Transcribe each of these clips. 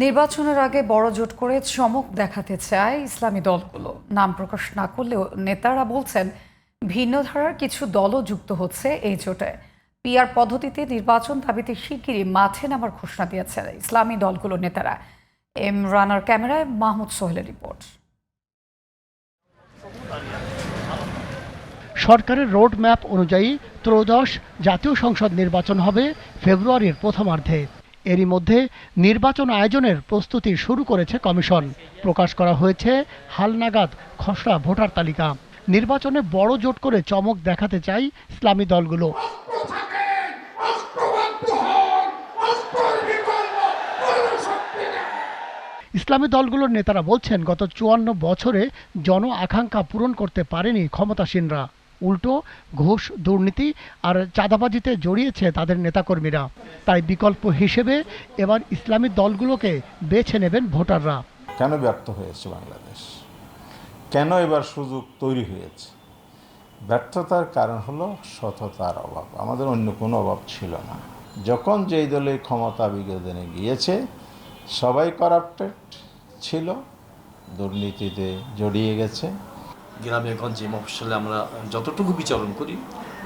নির্বাচনের আগে বড় জোট করে চমক দেখাতে চায় ইসলামী দলগুলো। নাম প্রকাশ না করলেও নেতারা বলছেন ভিন্ন ধারার কিছু দলও যুক্ত হচ্ছে এই জোটে। পিআর পদ্ধতিতে নির্বাচন দাবিতে শিগগিরই মাঠে নামার ঘোষণা দিয়েছে ইসলামী দলগুলোর নেতারা। এম রানার ক্যামেরায় মাহমুদ সোহেলের রিপোর্ট। সরকারের রোড ম্যাপ অনুযায়ী ত্রয়োদশ জাতীয় সংসদ নির্বাচন হবে ফেব্রুয়ারির প্রথমার্ধে। এরই মধ্যে নির্বাচন আয়োজনের প্রস্তুতি শুরু করেছে কমিশন। প্রকাশ করা হয়েছে হালনাগাদ খসড়া ভোটার তালিকা। নির্বাচনে বড় জোট করে চমক দেখাতে চায় ইসলামী দলগুলো। ইসলামী দলগুলোর নেতারা বলছেন গত ৫৪ বছরে জন আকাঙ্ক্ষা পূরণ করতে পারেনি ক্ষমতাসীনরা। উল্টো ঘুষ, দুর্নীতি আর চাঁদাবাজিতে জড়িয়েছে তাদের নেতাকর্মীরা। তাই বিকল্প হিসেবে এবার ইসলামী দলগুলোকে বেছে নেবেন ভোটাররা। কেন ব্যর্থ হয়েছে বাংলাদেশ? কেন এবার সুযোগ তৈরি হয়েছে? ব্যর্থতার কারণ হলো সততার অভাব। আমাদের অন্য কোনো অভাব ছিল না। যখন যেই দলে ক্ষমতা বিগত দিনে গিয়েছে সবাই কারাপ্টেড ছিল, দুর্নীতিতে জড়িয়ে গেছে। গ্রামে গঞ্জে মফস্বলে আমরা যতটুকু বিচরণ করি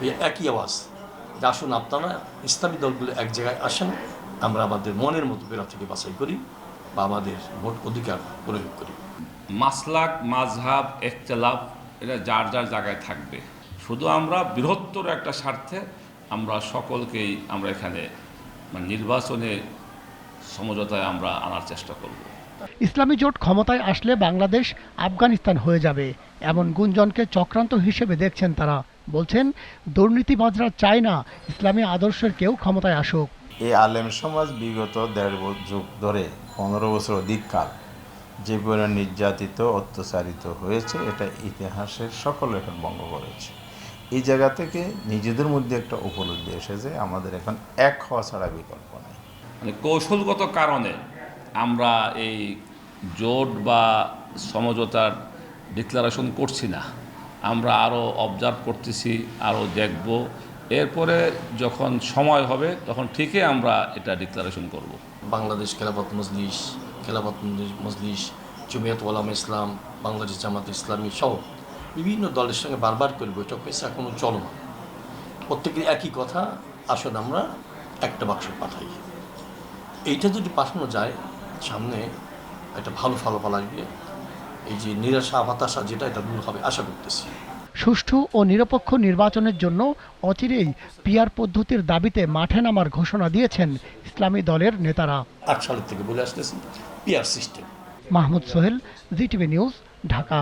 ওই একই আওয়াজ, যে আসুন আপনারা ইসলামী দলগুলো এক জায়গায় আসেন, আমরা আমাদের মনের মতো প্রার্থীকে বাছাই করি বা আমাদের ভোট অধিকার প্রয়োগ করি। মাসলাক, মাযহাব, ইখতিলাফ এটা যার যার জায়গায় থাকবে। শুধু আমরা বৃহত্তর একটা স্বার্থে আমরা সকলকেই আমরা এখানে নির্বাচনে সমঝোতায় আমরা আনার চেষ্টা করব। ইসলামী জোট ক্ষমতায় আসলে বাংলাদেশ আফগানিস্তান হয়ে যাবে এমন গুঞ্জনকে চক্রান্ত হিসেবে দেখছেন তারা। বলছেন দুর্নীতিবাজরা চায় না ইসলামী আদর্শের কেউ ক্ষমতায় আসুক। এই আলেম সমাজ বিগত ১.৫ যুগ ধরে ১৫ বছর অধিককাল যে পরিমাণ নির্যাতিত, অত্যাচারিত হয়েছে এটা ইতিহাসের সকল রেকর্ড ভঙ্গ করেছে। এই জায়গা থেকে নিজেদের মধ্যে একটা উপলব্ধি এসেছে, আমাদের এখন এক হওয়া ছাড়া বিকল্প নেই। কৌশলগত কারণে আমরা এই জোট বা সমঝোতার ডিক্লারেশন করছি না, আমরা আরও অবজার্ভ করতেছি, আরও দেখব। এরপরে যখন সময় হবে তখন ঠিকই আমরা এটা ডিক্লারেশন করব। বাংলাদেশ খেলাফত মজলিস, জমিয়ত ওলামা ইসলাম, বাংলাদেশ জামাত ইসলামী সহ বিভিন্ন দলের সঙ্গে বারবার করে বৈঠক হয়েছে, এখনও চলমান। প্রত্যেকের একই কথা, আসলে আমরা একটা বাক্স পাঠাই। এইটা যদি পাঠানো যায় সামনে একটা ভালো ফলাফল আসবে। এই যে নিরাশা, হতাশা যেটা, এটা দূর হবে আশা করতেছি। সুষ্ঠু ও নিরপেক্ষ নির্বাচনের জন্য অচিরেই পিআর পদ্ধতির দাবিতে মাঠে নামার ঘোষণা দিয়েছেন ইসলামী দলের নেতারা। ৮ সালের থেকে বলে আসতেছি PR system. Mahmud Sohel, GTV news, Dhaka.